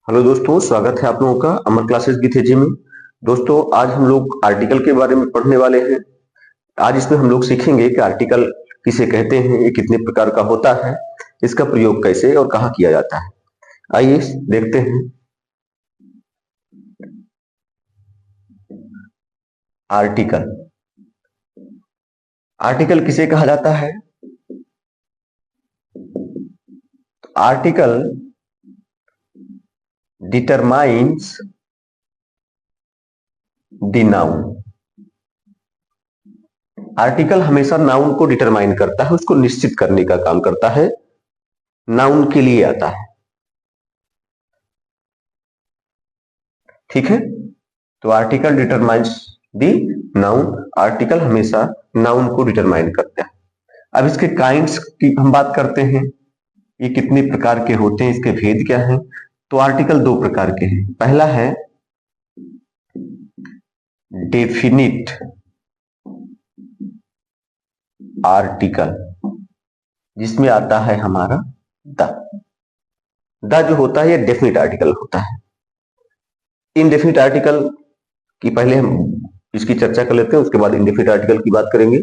Hello दोस्तों, स्वागत है आप लोगों का अमर क्लासेस बीथेजी में। दोस्तों, आज हम लोग आर्टिकल के बारे में पढ़ने वाले हैं। आज इसमें हम लोग सीखेंगे कि आर्टिकल किसे कहते हैं, ये कितने प्रकार का होता है, इसका प्रयोग कैसे और कहाँ किया जाता है। आइए देखते हैं। आर्टिकल आर्टिकल किसे कहा जाता है? Article determines the noun. Article हमेशा नाउन को डिटरमाइन करता है, उसको निश्चित करने का काम करता है, नाउन के लिए आता है। ठीक है, तो आर्टिकल डिटरमाइंस दी नाउन। आर्टिकल हमेशा नाउन को डिटरमाइन करता है। अब इसके काइंड्स की हम बात करते हैं, ये कितने प्रकार के होते हैं, इसके भेद क्या हैं। तो आर्टिकल दो प्रकार के हैं। पहला है डेफिनिट आर्टिकल, जिसमें आता है हमारा द जो होता है ये डेफिनिट आर्टिकल होता है। इनडेफिनिट आर्टिकल की पहले हम इसकी चर्चा कर लेते हैं, उसके बाद इंडेफिनिट आर्टिकल की बात करेंगे।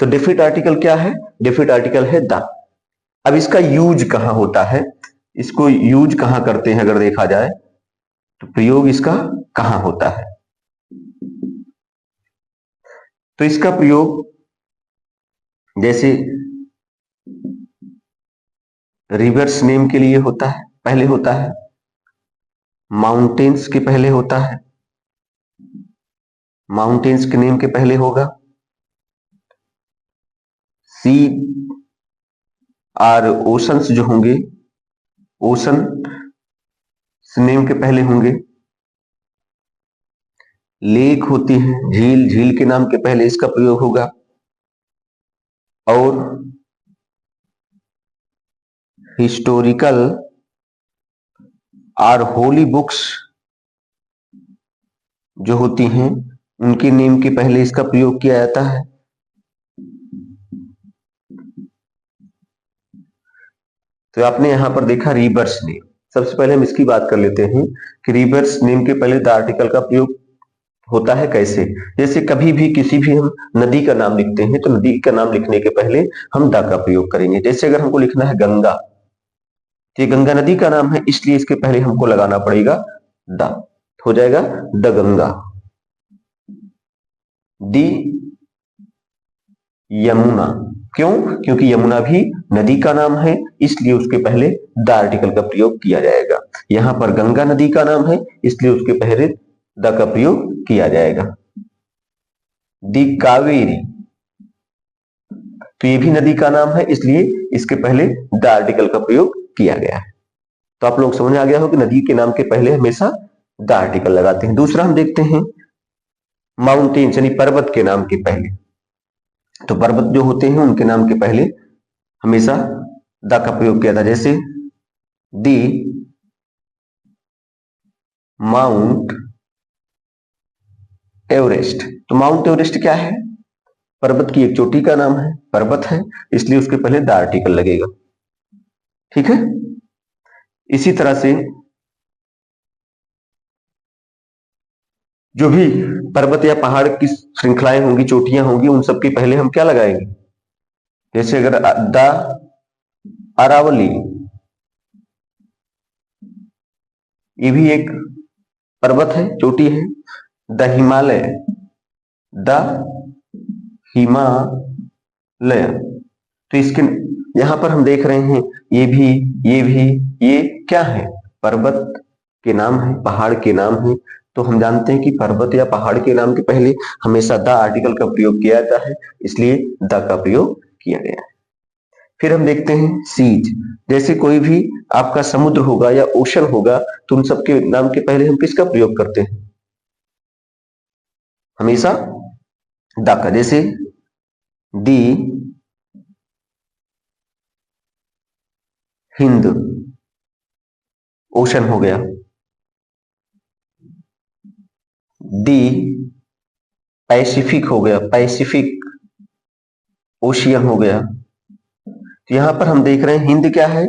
तो डेफिनिट आर्टिकल क्या है? डेफिनिट आर्टिकल है द। अब इसका यूज कहां होता है, इसको यूज कहां करते हैं अगर देखा जाए तो प्रयोग इसका कहां होता है? तो इसका प्रयोग जैसे रिवर्स नेम के लिए होता है, पहले होता है। माउंटेन्स के पहले होता है, माउंटेन्स के नेम के पहले होगा। सी और ओशंस जो होंगे, ओशन नेम के पहले होंगे। लेक होती है, झील, झील के नाम के पहले इसका प्रयोग होगा। और हिस्टोरिकल और होली बुक्स जो होती हैं उनके नेम के पहले इसका प्रयोग किया जाता है। तो आपने यहां पर देखा रिवर्स नेम। सबसे पहले हम इसकी बात कर लेते हैं कि रिवर्स नेम के पहले द आर्टिकल का प्रयोग होता है कैसे। जैसे कभी भी किसी भी हम नदी का नाम लिखते हैं तो नदी का नाम लिखने के पहले हम द का प्रयोग करेंगे। जैसे अगर हमको लिखना है गंगा, तो ये गंगा नदी का नाम है, इसलिए इसके पहले हमको लगाना पड़ेगा द, हो जाएगा द गंगा। दी यमुना, क्यों? क्योंकि यमुना भी नदी का नाम है, इसलिए उसके पहले द आर्टिकल का प्रयोग किया जाएगा। यहां पर गंगा नदी का नाम है, इसलिए उसके पहले द का प्रयोग किया जाएगा। दी कावेरी, तो ये भी नदी का नाम है, इसलिए इसके पहले द आर्टिकल का प्रयोग किया गया है। तो आप लोग समझ आ गया हो कि नदी के नाम के पहले हमेशा द आर्टिकल लगाते हैं। दूसरा हम देखते हैं माउंटेन्स, यानी पर्वत के नाम के पहले। तो पर्वत जो होते हैं उनके नाम के पहले हमेशा द का प्रयोग किया था। जैसे दी माउंट एवरेस्ट, तो माउंट एवरेस्ट क्या है? पर्वत की एक चोटी का नाम है, पर्वत है, इसलिए उसके पहले द आर्टिकल लगेगा। ठीक है, इसी तरह से जो भी पर्वत या पहाड़ की श्रृंखलाएं होंगी, चोटियां होंगी, उन सबके पहले हम क्या लगाएंगे? जैसे अगर द अरावली, ये भी एक पर्वत है, चोटी है। द हिमालय, द हिमालय, तो इसके यहां पर हम देख रहे हैं ये भी, ये भी, ये क्या है? पर्वत के नाम है, पहाड़ के नाम है। तो हम जानते हैं कि पर्वत या पहाड़ के नाम के पहले हमेशा द आर्टिकल का प्रयोग किया जाता है, इसलिए द का प्रयोग किया गया है। फिर हम देखते हैं सीज, जैसे कोई भी आपका समुद्र होगा या ओशन होगा, तो उन सबके नाम के पहले हम किसका प्रयोग करते हैं? हमेशा द का। जैसे दी हिंद ओशन हो गया, दी पैसिफिक हो गया, पैसिफिक ओशियन हो गया। तो यहां पर हम देख रहे हैं हिंद क्या है?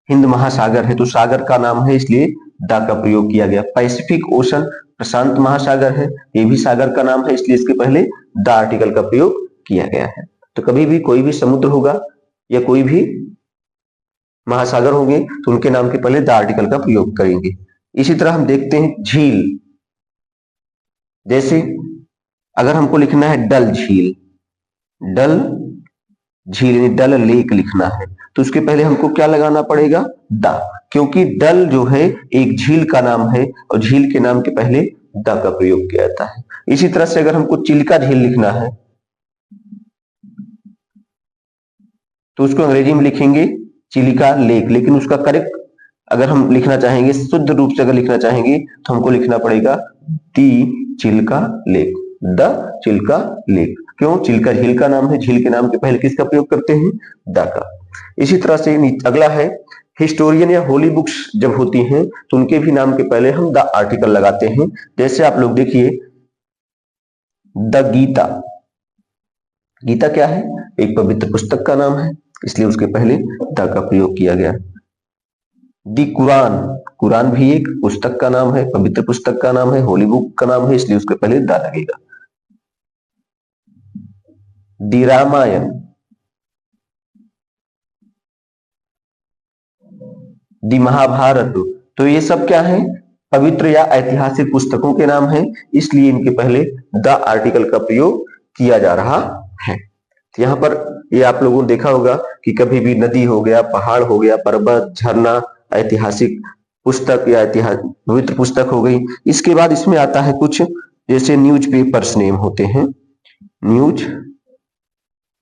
हिंद महासागर है, तो सागर का नाम है, इसलिए द का प्रयोग किया गया। पैसिफिक ओशन प्रशांत महासागर है, ये भी सागर का नाम है, इसलिए इसके पहले द आर्टिकल का प्रयोग किया गया है। तो कभी भी कोई भी समुद्र होगा या कोई भी महासागर होंगे तो उनके नाम के पहले द आर्टिकल का प्रयोग करेंगे। इसी तरह हम देखते हैं झील, जैसे अगर हमको लिखना है डल झील, डल झील यानी डल लेक लिखना है, तो उसके पहले हमको क्या लगाना पड़ेगा? द, क्योंकि डल जो है एक झील का नाम है और झील के नाम के पहले द का प्रयोग किया जाता है। इसी तरह से अगर हमको चिल्का झील लिखना है तो उसको अंग्रेजी में लिखेंगे चिलिका लेक, लेकिन उसका करेक्ट अगर हम लिखना चाहेंगे, शुद्ध रूप से अगर लिखना चाहेंगे तो हमको लिखना पड़ेगा the Chilka lake, the Chilka lake. क्यों? चिल्का झील का नाम है, झील के नाम के पहले किसका प्रयोग करते हैं? द का। इसी तरह से अगला है हिस्टोरियन या होली बुक्स जब होती हैं तो उनके भी नाम के पहले हम द आर्टिकल लगाते हैं। जैसे आप लोग देखिए द गीता, गीता क्या है? एक पवित्र पुस्तक का नाम है, इसलिए उसके पहले द का प्रयोग किया गया। दी कुरान, कुरान भी एक पुस्तक का नाम है, पवित्र पुस्तक का नाम है, होली बुक का नाम है, इसलिए उसके पहले द लगेगा। दी रामायण, दी महाभारत, तो ये सब क्या है? पवित्र या ऐतिहासिक पुस्तकों के नाम हैं, इसलिए इनके पहले द आर्टिकल का प्रयोग किया जा रहा है। तो यहाँ पर ये आप लोगों ने देखा होगा कि कभी भी नदी हो गया, पहाड़ हो गया, पर्वत, झरना, ऐतिहासिक पुस्तक या ऐतिहासिक पवित्र पुस्तक हो गई। इसके बाद इसमें आता है कुछ जैसे न्यूज पेपर्स नेम होते हैं, न्यूज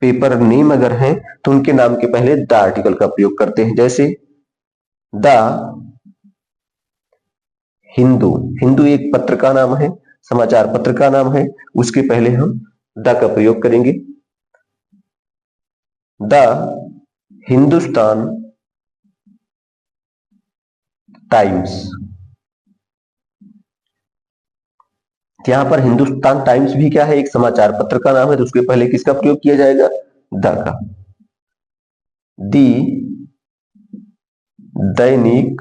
पेपर नेम अगर हैं तो उनके नाम के पहले द आर्टिकल का प्रयोग करते हैं। जैसे द हिंदू, हिंदू एक पत्र का नाम है, समाचार पत्र का नाम है, उसके पहले हम द का प्रयोग करेंगे। द हिंदुस्तान टाइम्स, यहां पर हिंदुस्तान टाइम्स भी क्या है? एक समाचार पत्र का नाम है, तो उसके पहले किसका प्रयोग किया जाएगा? द का। दी दैनिक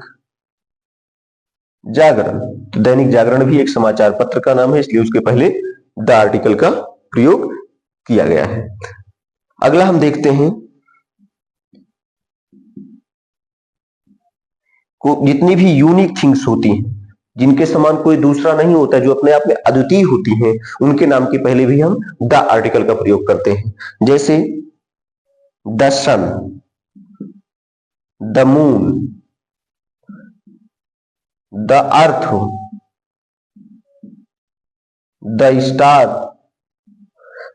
जागरण, तो दैनिक जागरण भी एक समाचार पत्र का नाम है, इसलिए उसके पहले द आर्टिकल का प्रयोग किया गया है। अगला हम देखते हैं जितनी भी यूनिक थिंग्स होती हैं, जिनके समान कोई दूसरा नहीं होता, जो अपने आप में अद्वितीय होती हैं, उनके नाम के पहले भी हम द आर्टिकल का प्रयोग करते हैं। जैसे the sun, the moon, the earth, the star.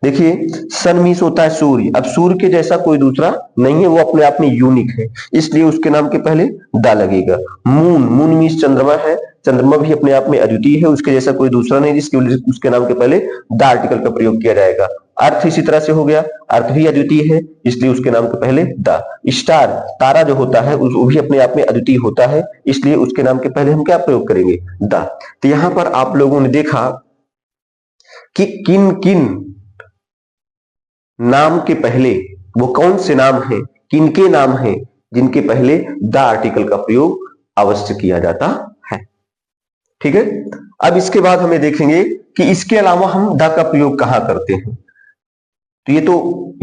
देखिए सन मीन्स होता है सूर्य, अब सूर्य के जैसा कोई दूसरा नहीं है, वो अपने आप में यूनिक है, इसलिए उसके नाम के पहले द लगेगा। मून, मून मीन्स चंद्रमा है, चंद्रमा भी अपने आप में अद्वितीय है, उसके जैसा कोई दूसरा नहीं, जिसके उसके नाम के पहले द आर्टिकल का प्रयोग किया जाएगा। अर्थ इसी तरह से हो गया, अर्थ भी अद्वितीय है, इसलिए उसके नाम के पहले द। स्टार, तारा जो होता है वो भी अपने आप में अद्वितीय होता है, इसलिए उसके नाम के पहले हम क्या प्रयोग करेंगे? द। तो यहां पर आप लोगों ने देखा कि किन किन नाम के पहले, वो कौन से नाम हैं, किनके नाम हैं जिनके पहले द आर्टिकल का प्रयोग अवश्य किया जाता है। ठीक है, अब इसके बाद हमें देखेंगे कि इसके अलावा हम द का प्रयोग कहां करते हैं। तो ये तो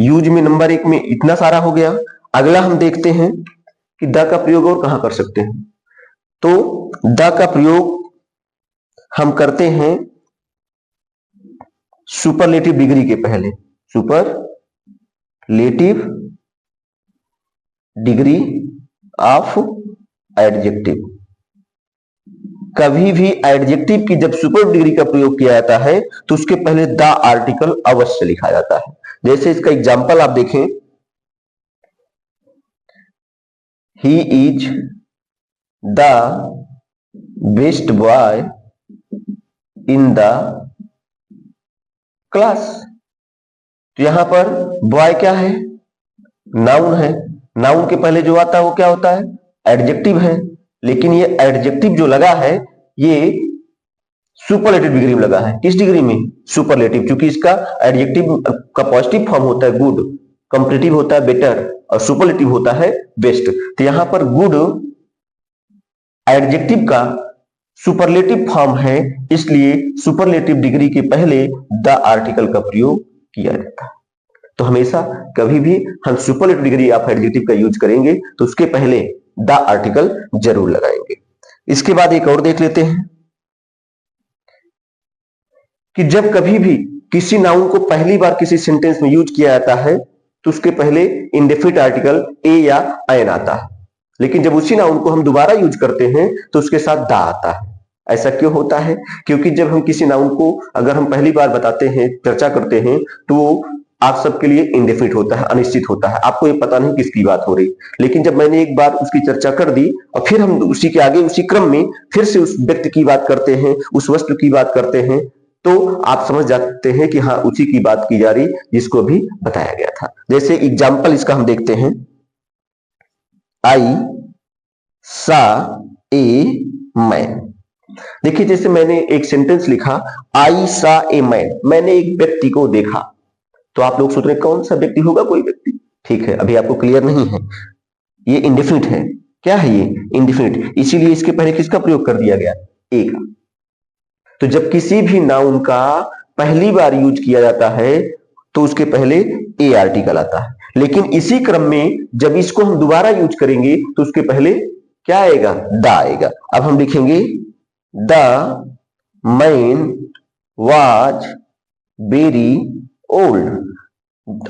यूज में नंबर 1 में इतना सारा हो गया। अगला हम देखते हैं कि द का प्रयोग और कहां कर सकते हैं। तो द का प्रयोग हम करते हैं सुपरलेटिव डिग्री के पहले, सुपरलेटिव डिग्री ऑफ एडजेक्टिव। कभी भी एडजेक्टिव की जब सुपर डिग्री का प्रयोग किया जाता है तो उसके पहले द आर्टिकल अवश्य लिखा जाता है। जैसे इसका एग्जांपल आप देखें, he is the best boy in the class. तो यहां पर बॉय क्या है? नाउन है, नाउन के पहले जो आता है वो क्या होता है? एडजेक्टिव है, लेकिन ये एडजेक्टिव जो लगा है ये सुपरलेटिव डिग्री में लगा है। किस डिग्री में? सुपरलेटिव, क्योंकि इसका एडजेक्टिव का पॉजिटिव फॉर्म होता है गुड, कंपैरेटिव होता है बेटर और सुपरलेटिव होता है बेस्ट। तो यहां पर गुड एडजेक्टिव का सुपरलेटिव फॉर्म है, इसलिए सुपरलेटिव डिग्री के पहले द आर्टिकल का प्रयोग किया जाता है। तो हमेशा कभी भी हम सुपरलेटिव डिग्री ऑफ एडजेक्टिव का यूज करेंगे तो उसके पहले द आर्टिकल जरूर लगाएंगे। इसके बाद एक और देख लेते हैं कि जब कभी भी किसी नाउन को पहली बार किसी सेंटेंस में यूज किया जाता है तो उसके पहले इंडेफिनिट आर्टिकल ए या एन आता है, लेकिन जब उसी नाउन को हम दोबारा यूज करते हैं तो उसके साथ दा आता है। ऐसा क्यों होता है? क्योंकि जब हम किसी नाउन को अगर हम पहली बार बताते हैं, चर्चा करते हैं, तो वो आप सबके लिए इंडेफिनिट होता है, अनिश्चित होता है, आपको ये पता नहीं किसकी बात हो रही। लेकिन जब मैंने एक बार उसकी चर्चा कर दी और फिर हम उसी के आगे उसी क्रम में फिर से उस व्यक्ति की बात करते हैं, उस वस्तु की बात करते हैं, तो आप समझ जाते हैं कि हाँ उसी की बात की जा रही जिसको भी बताया गया था। जैसे एग्जाम्पल इसका हम देखते हैं, आई सा ए मैन। देखिए जैसे मैंने एक सेंटेंस लिखा आई सा ए मैन, मैंने एक व्यक्ति को देखा, तो आप लोग सोच रहे कौन सा व्यक्ति होगा? कोई व्यक्ति। ठीक है, अभी आपको क्लियर नहीं है, ये इंडेफिनिट है। क्या है ये? इंडेफिनिट, इसीलिए इसके पहले किसका प्रयोग कर दिया गया? ए का। तो जब किसी भी नाउन का पहली बार यूज किया जाता है तो उसके पहले ए आर्टिकल आता है, लेकिन इसी क्रम में जब इसको हम दोबारा यूज करेंगे तो उसके पहले क्या आएगा? द आएगा। अब हम लिखेंगे the man was very old.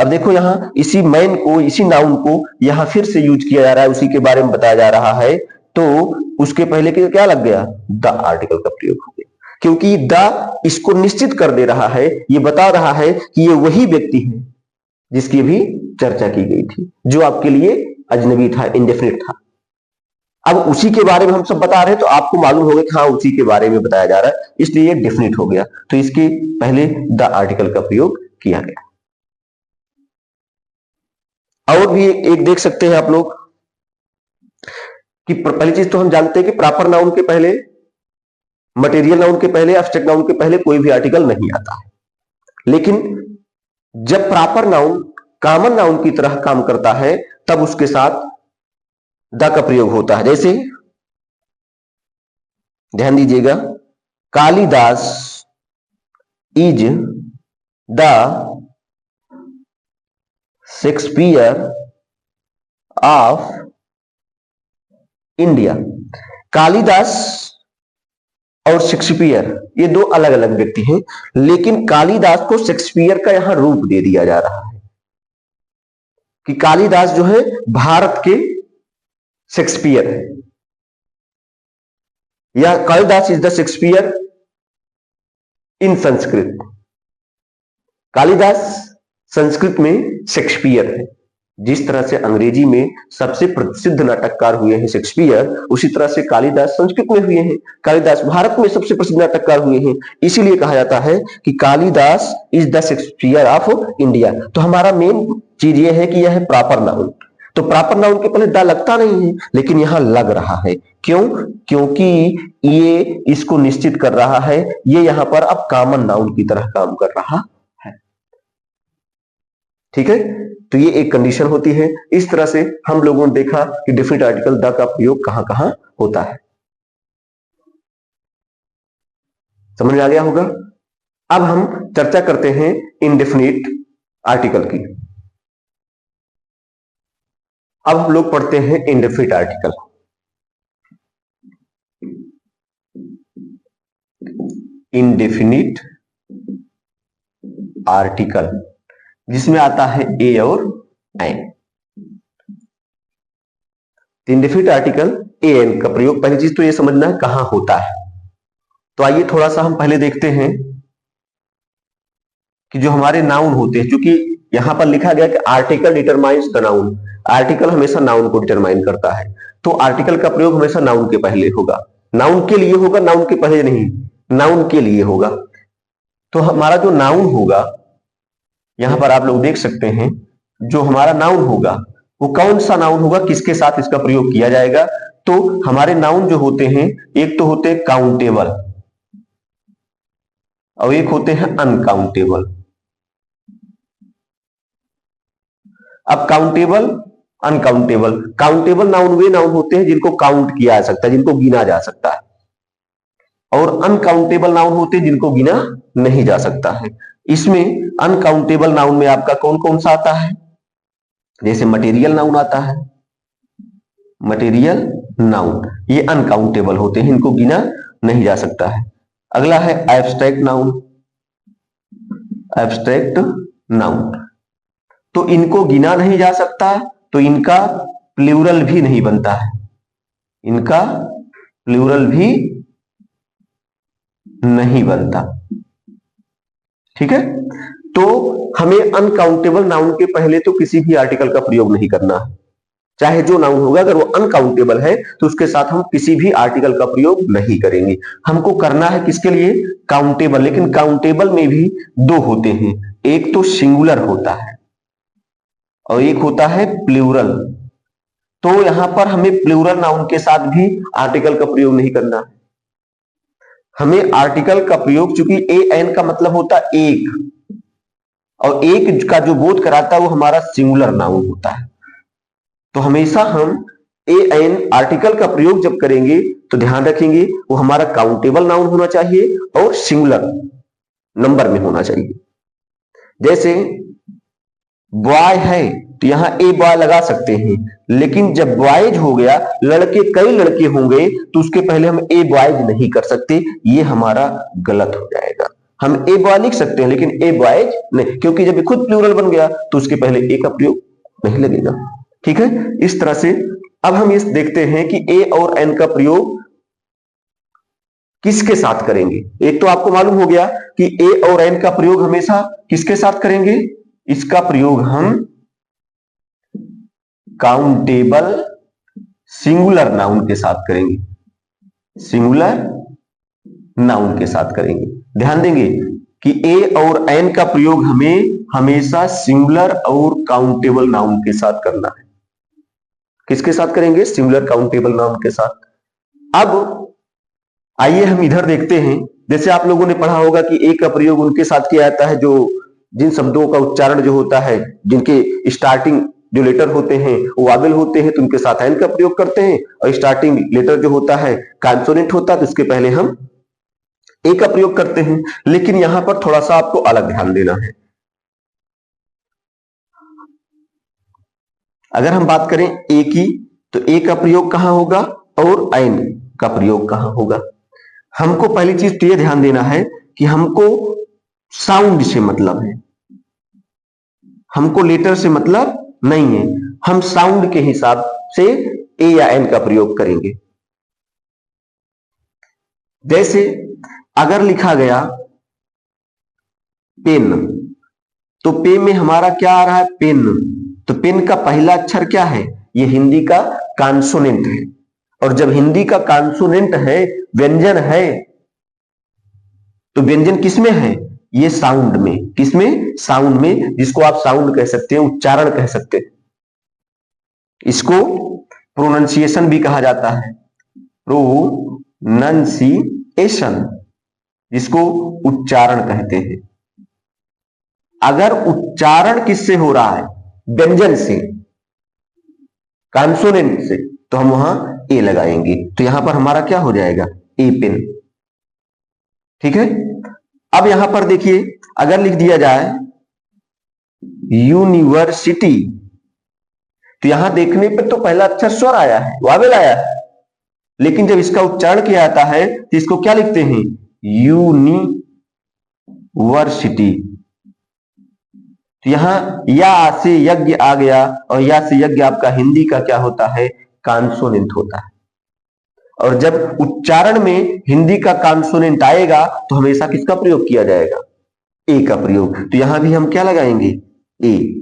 अब देखो यहां इसी मैन को, इसी नाउन को यहां फिर से यूज किया जा रहा है, उसी के बारे में बताया जा रहा है, तो उसके पहले क्या लग गया? द आर्टिकल का प्रयोग हो गया, क्योंकि द इसको निश्चित कर दे रहा है, ये बता रहा है कि ये वही व्यक्ति है जिसकी भी चर्चा की गई थी, जो आपके लिए अजनबी था, इंडेफिनिट था। अब उसी के बारे में हम सब बता रहे हैं तो आपको मालूम होगा कि हाँ उसी के बारे में बताया जा रहा है, इसलिए ये डेफिनिट हो गया, तो इसके पहले द आर्टिकल का प्रयोग किया गया। और भी एक देख सकते हैं आप लोग कि पहली चीज तो हम जानते हैं कि प्रॉपर नाउन के पहले, मटेरियल नाउन के पहले, एब्स्ट्रैक्ट नाउन के पहले कोई भी आर्टिकल नहीं आता है। लेकिन जब प्रॉपर नाउन कॉमन नाउन की तरह काम करता है तब उसके साथ द का प्रयोग होता है। जैसे ध्यान दीजिएगा, Kalidas is the Shakespeare of India. Kalidas और शेक्सपियर ये दो अलग अलग व्यक्ति हैं, लेकिन कालिदास को शेक्सपियर का यहां रूप दे दिया जा रहा है कि कालिदास जो है भारत के शेक्सपियर है, या Kalidas is the Shakespeare in Sanskrit. Kalidas Sanskrit में शेक्सपियर है। जिस तरह से अंग्रेजी में सबसे प्रसिद्ध नाटककार हुए हैं शेक्सपियर, उसी तरह से कालिदास संस्कृत में हुए हैं। कालिदास भारत में सबसे प्रसिद्ध नाटककार हुए हैं, इसीलिए कहा जाता है कि Kalidas is the Shakespeare of India. तो हमारा मेन चीज ये है कि यह है प्रॉपर नाउन, तो प्रॉपर नाउन के पहले द लगता नहीं है, लेकिन यहां लग रहा है। क्यों? क्योंकि ये इसको निश्चित कर रहा है, ये यहां पर अब कॉमन नाउन की तरह काम कर रहा है। ठीक है, तो ये एक कंडीशन होती है। इस तरह से हम लोगों ने देखा कि डेफिनिट आर्टिकल द का प्रयोग कहां कहां होता है। समझ में आ गया होगा। अब हम चर्चा करते हैं इनडेफिनिट आर्टिकल की। अब हम लोग पढ़ते हैं इनडेफिनिट आर्टिकल। इनडेफिनिट आर्टिकल जिसमें आता है ए और N. Indefinite article A N का प्रयोग, पहली चीज तो ये समझना है कहां होता है। तो आइए थोड़ा सा हम पहले देखते हैं कि जो हमारे नाउन होते हैं, क्योंकि यहां पर लिखा गया कि article determines the noun, article हमेशा नाउन को डिटरमाइन करता है, तो आर्टिकल का प्रयोग हमेशा नाउन के पहले होगा, नाउन के लिए होगा, नाउन के पहले नहीं, नाउन के लिए होगा। तो हमारा जो नाउन होगा, यहां पर आप लोग देख सकते हैं, जो हमारा नाउन होगा वो कौन सा नाउन होगा, किसके साथ इसका प्रयोग किया जाएगा। तो हमारे नाउन जो होते हैं, एक तो होते हैं काउंटेबल और एक होते हैं अनकाउंटेबल। अब काउंटेबल, अनकाउंटेबल, काउंटेबल नाउन वे नाउन होते हैं जिनको काउंट किया जा सकता है, जिनको गिना जा सकता है। और अनकाउंटेबल नाउन होते हैं जिनको गिना नहीं जा सकता है। इसमें अनकाउंटेबल नाउन में आपका कौन कौन सा आता है? जैसे मटेरियल नाउन आता है, मटेरियल नाउन ये अनकाउंटेबल होते हैं, इनको गिना नहीं जा सकता है। अगला है एब्स्ट्रैक्ट नाउन, एब्स्ट्रैक्ट नाउन तो इनको गिना नहीं जा सकता, तो इनका प्लूरल भी नहीं बनता है, इनका प्लूरल भी नहीं बनता। ठीक है, तो हमें अनकाउंटेबल नाउन के पहले तो किसी भी आर्टिकल का प्रयोग नहीं करना है। चाहे जो नाउन होगा अगर वो अनकाउंटेबल है तो उसके साथ हम किसी भी आर्टिकल का प्रयोग नहीं करेंगे। हमको करना है किसके लिए? काउंटेबल। लेकिन काउंटेबल में भी दो होते हैं, एक तो सिंगुलर होता है और एक होता है प्लूरल। तो यहां पर हमें प्लूरल नाउन के साथ भी आर्टिकल का प्रयोग नहीं करना है। हमें आर्टिकल का प्रयोग, चूंकि ए एन का मतलब होता है एक, और एक का जो बोध कराता है वो हमारा सिंगुलर नाउन होता है। तो हमेशा हम ए एन आर्टिकल का प्रयोग जब करेंगे तो ध्यान रखेंगे वो हमारा काउंटेबल नाउन होना चाहिए और सिंगुलर नंबर में होना चाहिए। जैसे बॉय है तो यहां ए बॉय लगा सकते हैं, लेकिन जब बॉयज हो गया, लड़के कई लड़के होंगे, तो उसके पहले हम ए बॉयज नहीं कर सकते, ये हमारा गलत हो जाएगा। हम ए बॉय लिख सकते हैं लेकिन ए बॉयज नहीं, क्योंकि जब खुद प्लूरल बन गया तो उसके पहले ए का प्रयोग नहीं लगेगा। ठीक है, इस तरह से अब हम इस देखते हैं कि ए और एन का प्रयोग किसके साथ करेंगे। एक तो आपको मालूम हो गया कि ए और एन का प्रयोग हमेशा किसके साथ करेंगे? इसका प्रयोग हम काउंटेबल सिंगुलर नाउन के साथ करेंगे, सिंगुलर नाउन के साथ करेंगे। ध्यान देंगे कि ए और एन का प्रयोग हमें हमेशा सिंगुलर और काउंटेबल नाउन के साथ करना है। किसके साथ करेंगे? सिंगुलर काउंटेबल नाउन के साथ। अब आइए हम इधर देखते हैं, जैसे आप लोगों ने पढ़ा होगा कि ए का प्रयोग उनके साथ किया जाता है जो जिन शब्दों का उच्चारण जो होता है, जिनके स्टार्टिंग जो लेटर होते हैं वो वावेल होते हैं, तो उनके साथ एन का प्रयोग करते हैं, और स्टार्टिंग लेटर जो होता है कॉन्सोनेंट होता है तो उसके पहले हम ए का प्रयोग करते हैं। लेकिन यहां पर थोड़ा सा आपको अलग ध्यान देना है। अगर हम बात करें ए की, तो ए का प्रयोग कहां होगा और एन का प्रयोग कहां होगा? हमको पहली चीज तो यह ध्यान देना है कि हमको साउंड से मतलब है, हमको लेटर से मतलब नहीं है। हम साउंड के हिसाब से ए या एन का प्रयोग करेंगे। जैसे अगर लिखा गया पेन, तो पे में हमारा क्या आ रहा है? पेन। तो पेन का पहला अक्षर क्या है? ये हिंदी का कॉन्सोनेंट है, और जब हिंदी का कॉन्सोनेंट है, व्यंजन है, तो व्यंजन किसमें है? ये साउंड में। किसमें? साउंड में, जिसको आप साउंड कह सकते हैं, उच्चारण कह सकते हैं। इसको प्रोनंसिएशन भी कहा जाता है, प्रोनंसिएशन, जिसको उच्चारण कहते हैं। अगर उच्चारण किससे हो रहा है? व्यंजन से, कॉन्सोनेंट से, तो हम वहां ए लगाएंगे। तो यहां पर हमारा क्या हो जाएगा? ए पेन। ठीक है, अब यहां पर देखिए, अगर लिख दिया जाए यूनिवर्सिटी, तो यहां देखने पर तो पहला अक्षर स्वर आया है, वावेल आया है, लेकिन जब इसका उच्चारण किया जाता है तो इसको क्या लिखते हैं? यूनिवर्सिटी। तो यहां या से यज्ञ आ गया, और या से यज्ञ आपका हिंदी का क्या होता है? कॉन्सोनेंट होता है। और जब उच्चारण में हिंदी का कॉन्सोनेंट आएगा तो हमेशा किसका प्रयोग किया जाएगा? ए का प्रयोग। तो यहां भी हम क्या लगाएंगे? ए।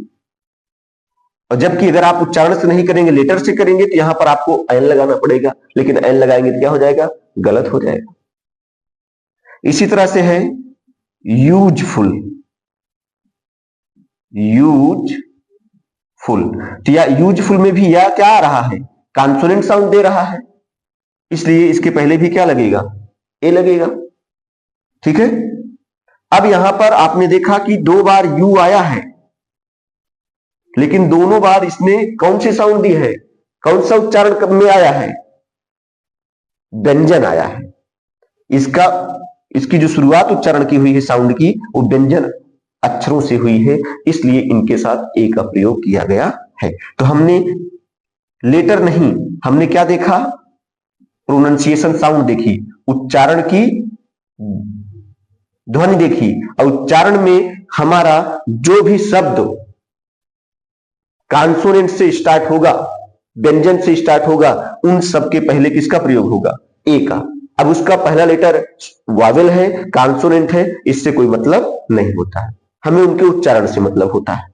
और जबकि अगर आप उच्चारण से नहीं करेंगे, लेटर से करेंगे, तो यहां पर आपको एन लगाना पड़ेगा, लेकिन एन लगाएंगे तो क्या हो जाएगा? गलत हो जाएगा। इसी तरह से है यूजफुल, यूजफुल। तो या यूजफुल में भी या क्या आ रहा है? कॉन्सोनेंट साउंड दे रहा है, इसलिए इसके पहले भी क्या लगेगा? ए लगेगा। ठीक है, अब यहां पर आपने देखा कि दो बार यू आया है, लेकिन दोनों बार इसने कौन सी साउंड दी है? कौन सा उच्चारण में आया है? व्यंजन आया है। इसका इसकी जो शुरुआत उच्चारण की हुई है साउंड की, वो व्यंजन अक्षरों से हुई है, इसलिए इनके साथ ए का प्रयोग किया गया है। तो हमने लेटर नहीं, हमने क्या देखा? प्रोनाउंसिएशन साउंड देखी, उच्चारण की ध्वनि देखी, और उच्चारण में हमारा जो भी शब्द कॉन्सोनेंट से स्टार्ट होगा, व्यंजन से स्टार्ट होगा, उन सब के पहले किसका प्रयोग होगा? ए का। अब उसका पहला लेटर वावेल है, कॉन्सोनेंट है, इससे कोई मतलब नहीं होता है, हमें उनके उच्चारण से मतलब होता है।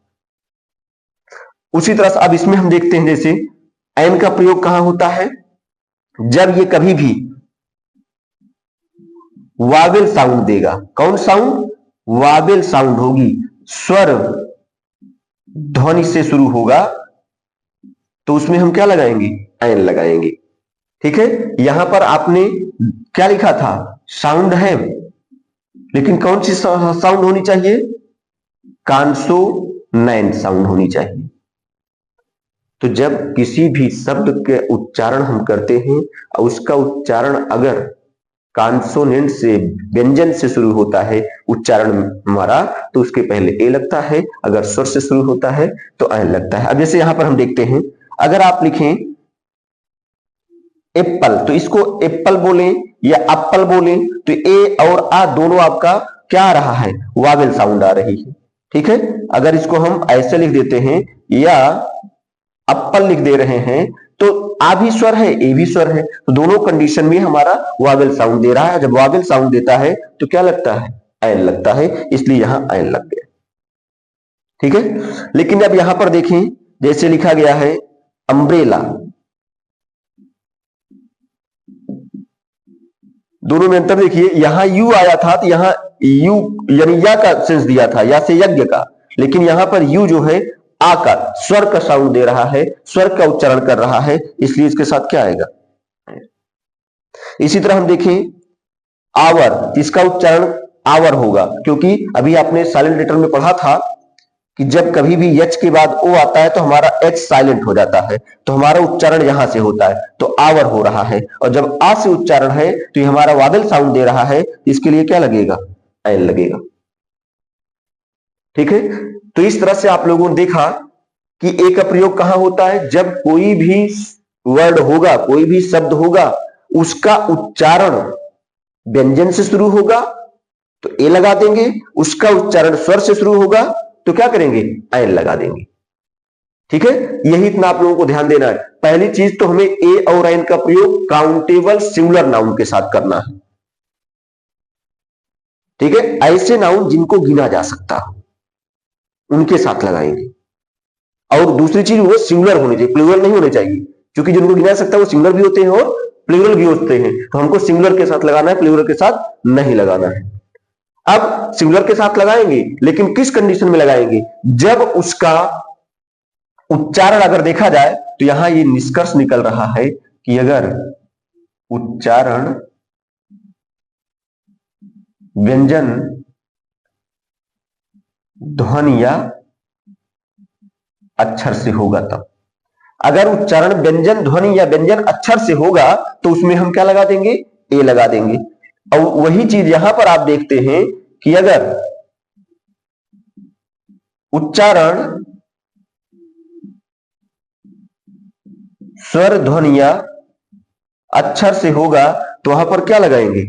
उसी तरह से अब इसमें हम देखते हैं, जैसे एन का प्रयोग कहां होता है? जब ये कभी भी वावेल साउंड देगा। कौन साउंड? वावेल साउंड होगी, स्वर ध्वनि से शुरू होगा, तो उसमें हम क्या लगाएंगे? एन लगाएंगे। ठीक है, यहां पर आपने क्या लिखा था? साउंड है, लेकिन कौन सी साउंड होनी चाहिए? कॉन्सोनेंट साउंड होनी चाहिए। तो जब किसी भी शब्द के उच्चारण हम करते हैं और उसका उच्चारण अगर कॉन्सोनेंट से, व्यंजन से शुरू होता है उच्चारण हमारा, तो उसके पहले ए लगता है, अगर स्वर से शुरू होता है तो एन लगता है। अब जैसे यहां पर हम देखते हैं, अगर आप लिखें एप्पल, तो इसको एप्पल बोलें या एप्पल बोलें, तो ए और आ दोनों आपका क्या आ रहा है? वावेल साउंड आ रही है। ठीक है, अगर इसको हम ऐसे लिख देते हैं या एप्पल लिख दे रहे हैं, तो आ भी स्वर है, ए भी स्वर है, तो दोनों कंडीशन में हमारा वावेल साउंड दे रहा है। जब वावेल साउंड देता है तो क्या लगता है? एन लगता है, इसलिए यहां एन लग गया। ठीक है, लेकिन अब यहां पर देखें, जैसे लिखा गया है अम्ब्रेला, दोनों में अंतर देखिए, यहां यू आया था तो यहां यू यानी या का सेंस दिया था, या से यज्ञ का, लेकिन यहां पर यू जो है आ का, स्वर का साउंड दे रहा है, स्वर का उच्चारण कर रहा है, इसलिए इसके साथ क्या आएगा? इसी तरह हम देखें आवर, इसका उच्चारण आवर होगा, क्योंकि अभी आपने साइलेंट लेटर में पढ़ा था कि जब कभी भी एच के बाद ओ आता है तो हमारा एच साइलेंट हो जाता है, तो हमारा उच्चारण यहां से होता है, तो आवर हो रहा है। और जब आ से उच्चारण है तो ये हमारा वावेल साउंड दे रहा है, इसके लिए क्या लगेगा? एन लगेगा। ठीक है, तो इस तरह से आप लोगों ने देखा कि ए का प्रयोग कहां होता है? जब कोई भी वर्ड होगा, कोई भी शब्द होगा, उसका उच्चारण व्यंजन से शुरू होगा तो ए लगा देंगे, उसका उच्चारण स्वर से शुरू होगा तो क्या करेंगे? एन लगा देंगे। ठीक है, यही इतना आप लोगों को ध्यान देना है। पहली चीज तो हमें ए और एन का प्रयोग काउंटेबल सिंगुलर नाउन के साथ करना है। ठीक है, ऐसे नाउन जिनको गिना जा सकता हो उनके साथ लगाएंगे। और दूसरी चीज वो सिंगुलर होनी चाहिए, प्लूरल नहीं होने चाहिए, क्योंकि जिनको गिना सकता है वो सिंगुलर भी होते हैं और प्लूरल भी होते हैं, तो हमको सिंगुलर के साथ लगाना है, प्लूरल के साथ नहीं लगाना है। अब सिंगुलर के साथ लगाएंगे, लेकिन किस कंडीशन में लगाएंगे? जब उसका उच्चारण अगर देखा जाए तो यहां ये निष्कर्ष निकल रहा है कि अगर उच्चारण व्यंजन ध्वनि या अक्षर से होगा, तब अगर उच्चारण व्यंजन ध्वनि या व्यंजन अक्षर से होगा तो उसमें हम क्या लगा देंगे? ए लगा देंगे। और वही चीज यहां पर आप देखते हैं कि अगर उच्चारण स्वर ध्वनि या अक्षर से होगा तो वहां पर क्या लगाएंगे?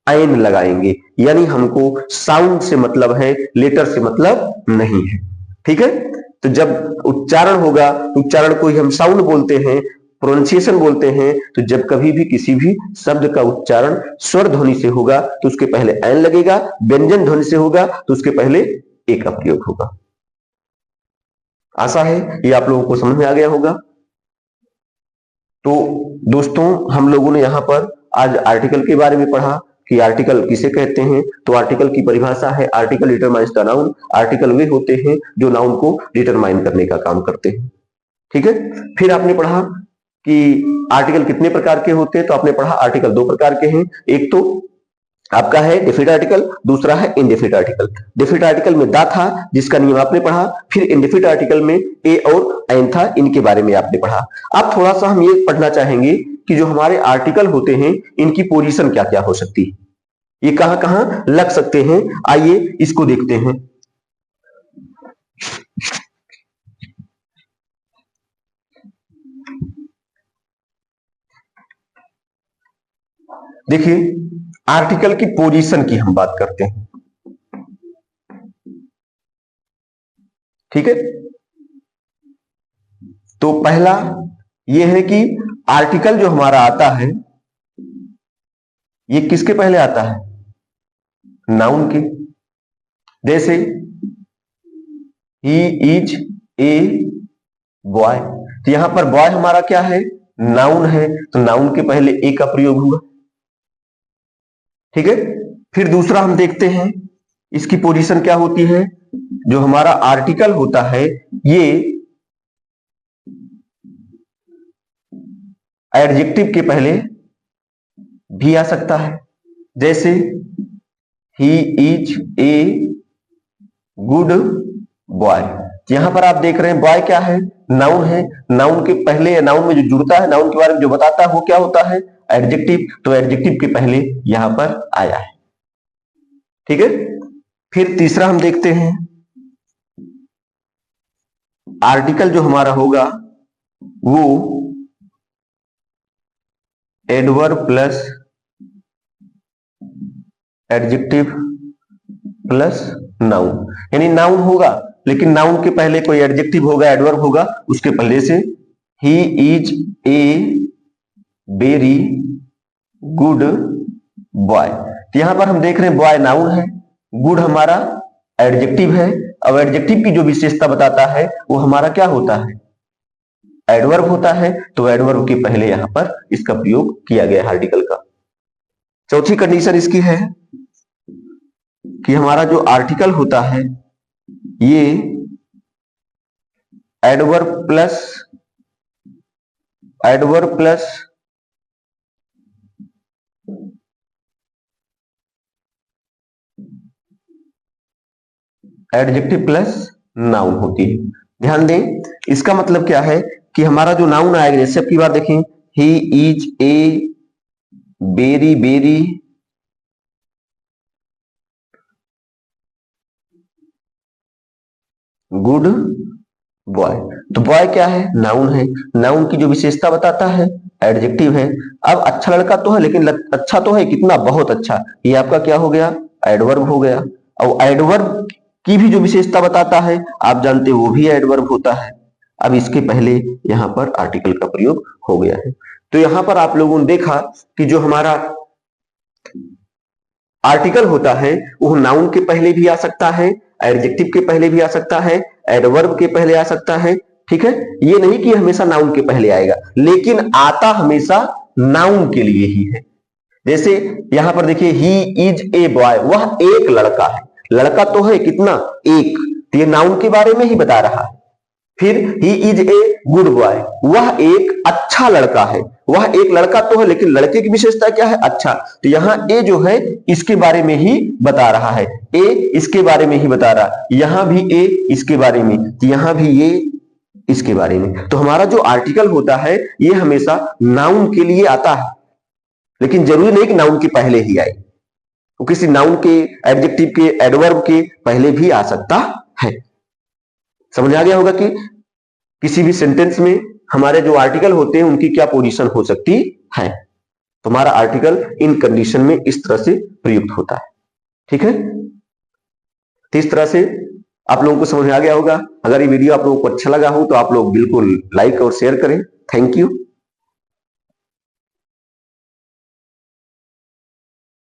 एन लगाएंगे, यानी हमको साउंड से मतलब है, लेटर से मतलब नहीं है। ठीक है, तो जब उच्चारण होगा, उच्चारण को ही हम साउंड बोलते हैं, प्रोनाउंसिएशन बोलते हैं, तो जब कभी भी किसी भी शब्द का उच्चारण स्वर ध्वनि से होगा तो उसके पहले एन लगेगा, व्यंजन ध्वनि से होगा तो उसके पहले ए का प्रयोग होगा। आशा है ये आप लोगों को समझ में आ गया होगा। तो दोस्तों, हम लोगों ने यहां पर आज आर्टिकल के बारे में पढ़ा कि आर्टिकल किसे कहते हैं। तो आर्टिकल की परिभाषा है, article determines the noun. Article वे होते हैं जो नाउन को डिटरमाइन करने का काम करते हैं। ठीक है, फिर आपने पढ़ा कि आर्टिकल कितने प्रकार के होते हैं, तो आपने पढ़ा आर्टिकल दो प्रकार के हैं, एक तो आपका है डेफिनेट आर्टिकल, दूसरा है इनडेफिनेट आर्टिकल। डेफिनेट आर्टिकल में दा था जिसका नियम आपने पढ़ा, फिर इनडेफिनेट आर्टिकल में ए और एन था, इनके बारे में आपने पढ़ा। अब थोड़ा सा हम ये पढ़ना चाहेंगे कि जो हमारे आर्टिकल होते हैं इनकी पोजीशन क्या क्या हो सकती है। ये कहां कहां लग सकते हैं, आइए इसको देखते हैं। देखिए, आर्टिकल की पोजीशन की हम बात करते हैं, ठीक है। तो पहला यह है कि आर्टिकल जो हमारा आता है ये किसके पहले आता है, नाउन के। जैसे ही इज ए बॉय, तो यहां पर बॉय हमारा क्या है, नाउन है, तो नाउन के पहले ए का प्रयोग हुआ, ठीक है। फिर दूसरा हम देखते हैं इसकी पोजीशन क्या होती है। जो हमारा आर्टिकल होता है ये एडजेक्टिव के पहले भी आ सकता है। जैसे he is a good boy, यहां पर आप देख रहे हैं बॉय क्या है, नाउन है, नाउन के पहले या नाउन में जो जुड़ता है, नाउन के बारे में जो बताता है वो क्या होता है, एडजेक्टिव। तो एडजेक्टिव के पहले यहां पर आया है, ठीक है। फिर तीसरा हम देखते हैं आर्टिकल जो हमारा होगा वो adverb plus adjective plus noun, यानी नाउन होगा लेकिन नाउन के पहले कोई एडजेक्टिव होगा, एडवर्ब होगा, उसके पहले से he is a very good boy. तो यहां पर हम देख रहे हैं बॉय नाउन है, गुड हमारा एडजेक्टिव है। अब एडजेक्टिव की जो विशेषता बताता है वो हमारा क्या होता है, एडवर्ब होता है। तो एडवर्ब के पहले यहां पर इसका प्रयोग किया गया है आर्टिकल का। चौथी कंडीशन इसकी है कि हमारा जो आर्टिकल होता है ये adverb plus adjective plus noun होती है। ध्यान दें, इसका मतलब क्या है कि हमारा जो नाउन आएगा, जैसे अब की बार देखें, he is a very very good boy, तो बॉय क्या है, नाउन है, नाउन की जो विशेषता बताता है एडजेक्टिव है। अब अच्छा लड़का तो है लेकिन अच्छा तो है कितना, बहुत अच्छा, ये आपका क्या हो गया, एडवर्ब हो गया। और एडवर्ब की भी जो विशेषता बताता है आप जानते हो वो भी एडवर्ब होता है। अब इसके पहले यहां पर आर्टिकल का प्रयोग हो गया है। तो यहां पर आप लोगों ने देखा कि जो हमारा आर्टिकल होता है वो नाउन के पहले भी आ सकता है, एडजेक्टिव के पहले भी आ सकता है, एडवर्ब के पहले आ सकता है, ठीक है। ये नहीं कि हमेशा नाउन के पहले आएगा, लेकिन आता हमेशा नाउन के लिए ही है। जैसे यहां पर देखिए, ही इज ए बॉय, वह एक लड़का है, लड़का तो है कितना, एक, तो ये नाउन के बारे में ही बता रहा है। फिर he is a good boy, वह एक अच्छा लड़का है, वह एक लड़का तो है लेकिन लड़के की विशेषता क्या है, अच्छा, तो यहां ए जो है इसके बारे में ही बता रहा है, ए इसके बारे में ही बता रहा, यहां भी ए इसके बारे में, तो यहां भी ये इसके बारे में। तो हमारा जो आर्टिकल होता है ये हमेशा नाउन के लिए आता है, लेकिन जरूरी नहीं कि नाउन के पहले ही आए, वो किसी नाउन के, एडजेक्टिव के, एडवर्ब के पहले भी आ सकता है। समझ आ गया होगा कि किसी भी सेंटेंस में हमारे जो आर्टिकल होते हैं उनकी क्या पोजीशन हो सकती है। तो हमारा आर्टिकल इन कंडीशन में इस तरह से प्रयुक्त होता है, ठीक है। तो इस तरह से आप लोगों को समझ आ गया होगा। अगर ये वीडियो आप लोगों को अच्छा लगा हो तो आप लोग बिल्कुल लाइक और शेयर करें। Thank you.